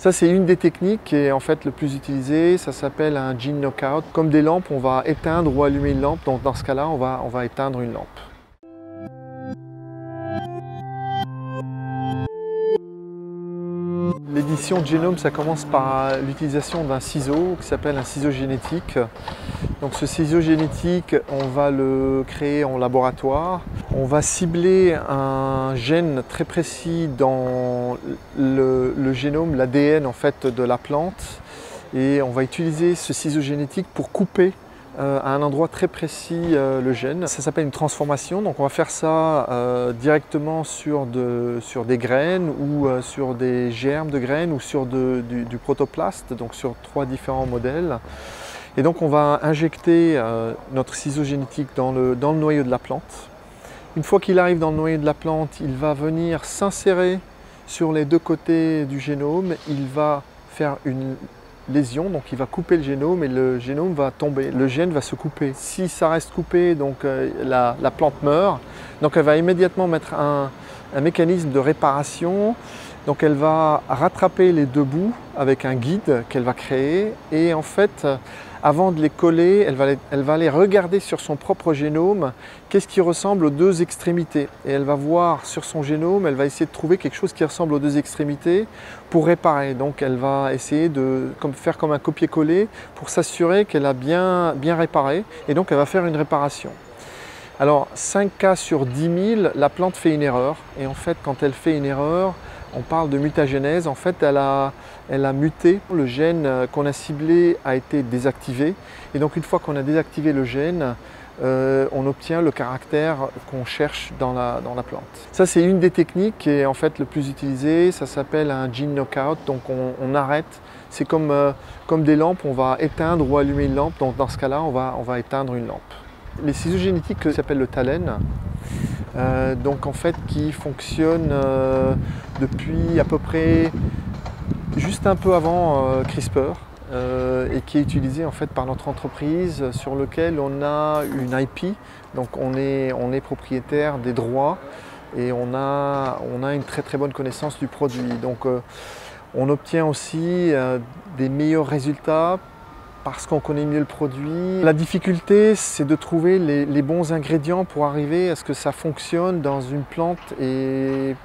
Ça, c'est une des techniques qui est en fait le plus utilisée. Ça s'appelle un gene knockout. Comme des lampes, on va éteindre ou allumer une lampe. Donc dans ce cas-là, on va éteindre une lampe. L'édition de génome, ça commence par l'utilisation d'un ciseau qui s'appelle un ciseau génétique. Donc ce ciseau génétique, on va le créer en laboratoire. On va cibler un gène très précis dans le génome, l'ADN en fait de la plante. Et on va utiliser ce ciseau génétique pour couper à un endroit très précis le gène. Ça s'appelle une transformation, donc on va faire ça directement sur des graines ou sur des germes de graines ou sur du protoplaste, donc sur 3 différents modèles. Et donc on va injecter notre ciseau génétique dans le noyau de la plante. Une fois qu'il arrive dans le noyau de la plante, il va venir s'insérer sur les 2 côtés du génome, il va faire une lésion, donc il va couper le génome et le génome va tomber, le gène va se couper. Si ça reste coupé, donc la plante meurt, donc elle va immédiatement mettre un mécanisme de réparation, donc elle va rattraper les 2 bouts avec un guide qu'elle va créer et en fait, avant de les coller, elle va aller regarder sur son propre génome qu'est-ce qui ressemble aux 2 extrémités. Et elle va voir sur son génome, elle va essayer de trouver quelque chose qui ressemble aux 2 extrémités pour réparer. Donc elle va essayer de faire comme un copier-coller pour s'assurer qu'elle a bien réparé. Et donc elle va faire une réparation. Alors 5 cas sur 10 000, la plante fait une erreur. Et en fait, quand elle fait une erreur, on parle de mutagénèse. En fait, elle a muté. Le gène qu'on a ciblé a été désactivé. Et donc, une fois qu'on a désactivé le gène, on obtient le caractère qu'on cherche dans la plante. Ça, c'est une des techniques qui est en fait le plus utilisée. Ça s'appelle un gene knockout. Donc, on arrête. C'est comme des lampes. On va éteindre ou allumer une lampe. Donc, dans ce cas-là, on va éteindre une lampe. Les ciseaux génétiques s'appellent le TALEN. Donc en fait qui fonctionne depuis à peu près juste un peu avant CRISPR et qui est utilisé en fait par notre entreprise sur lequel on a une IP, donc on est propriétaire des droits et on a une très bonne connaissance du produit. Donc on obtient aussi des meilleurs résultats parce qu'on connaît mieux le produit. La difficulté, c'est de trouver les bons ingrédients pour arriver à ce que ça fonctionne dans une plante et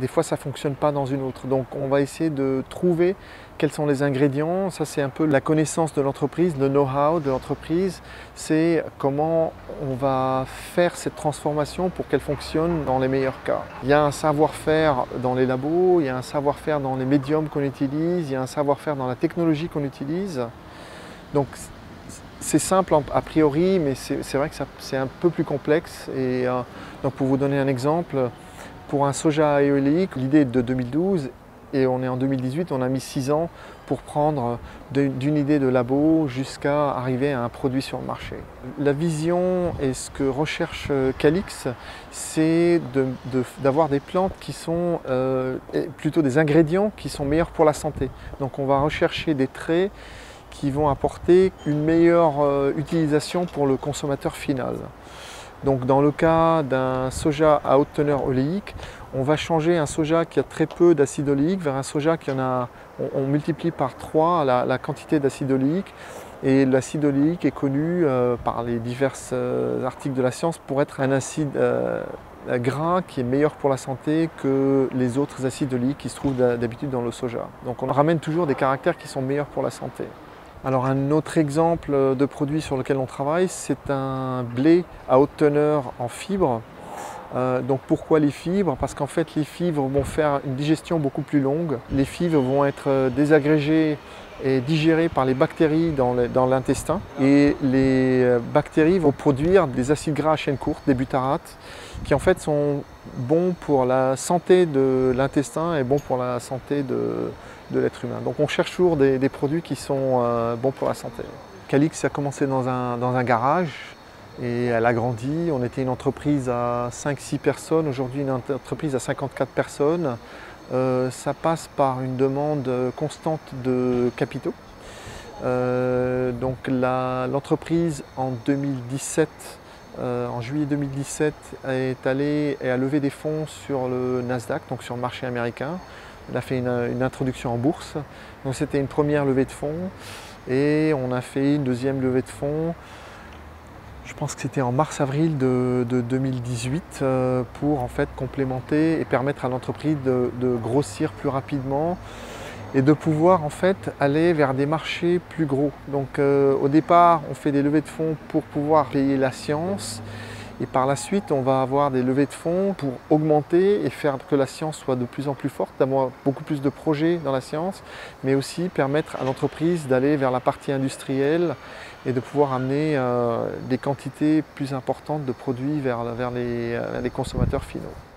des fois ça ne fonctionne pas dans une autre. Donc on va essayer de trouver quels sont les ingrédients. Ça c'est un peu la connaissance de l'entreprise, le know-how de l'entreprise. C'est comment on va faire cette transformation pour qu'elle fonctionne dans les meilleurs cas. Il y a un savoir-faire dans les labos, il y a un savoir-faire dans les médiums qu'on utilise, il y a un savoir-faire dans la technologie qu'on utilise. Donc c'est simple a priori, mais c'est vrai que c'est un peu plus complexe. Et donc pour vous donner un exemple, pour un soja éoléique, l'idée est de 2012 et on est en 2018, on a mis 6 ans pour prendre d'une idée de labo jusqu'à arriver à un produit sur le marché. La vision et ce que recherche Calyx, c'est d'avoir des plantes qui sont plutôt des ingrédients qui sont meilleurs pour la santé. Donc on va rechercher des traits qui vont apporter une meilleure utilisation pour le consommateur final. Donc dans le cas d'un soja à haute teneur oléique, on va changer un soja qui a très peu d'acide oléique vers un soja qui en a, on multiplie par 3 la quantité d'acide oléique. Et l'acide oléique est connu par les divers articles de la science pour être un acide gras qui est meilleur pour la santé que les autres acides oléiques qui se trouvent d'habitude dans le soja. Donc on ramène toujours des caractères qui sont meilleurs pour la santé. Alors un autre exemple de produit sur lequel on travaille, c'est un blé à haute teneur en fibres. Donc pourquoi les fibres? Parce qu'en fait les fibres vont faire une digestion beaucoup plus longue. Les fibres vont être désagrégées et digérées par les bactéries dans l'intestin. Et les bactéries vont produire des acides gras à chaîne courte, des butyrates, qui en fait sont bons pour la santé de l'intestin et bons pour la santé de l'être humain. Donc on cherche toujours des produits qui sont bons pour la santé. Calyx a commencé dans un garage et elle a grandi. On était une entreprise à 5-6 personnes, aujourd'hui une entreprise à 54 personnes. Ça passe par une demande constante de capitaux. Donc l'entreprise en 2017, en juillet 2017, est allée et a levé des fonds sur le Nasdaq, donc sur le marché américain. On a fait une introduction en bourse. Donc c'était une première levée de fonds et on a fait une deuxième levée de fonds. Je pense que c'était en mars-avril de 2018 pour en fait complémenter et permettre à l'entreprise de grossir plus rapidement et de pouvoir en fait aller vers des marchés plus gros. Donc au départ, on fait des levées de fonds pour pouvoir payer la science et par la suite, on va avoir des levées de fonds pour augmenter et faire que la science soit de plus en plus forte, d'avoir beaucoup plus de projets dans la science, mais aussi permettre à l'entreprise d'aller vers la partie industrielle et de pouvoir amener des quantités plus importantes de produits vers les consommateurs finaux.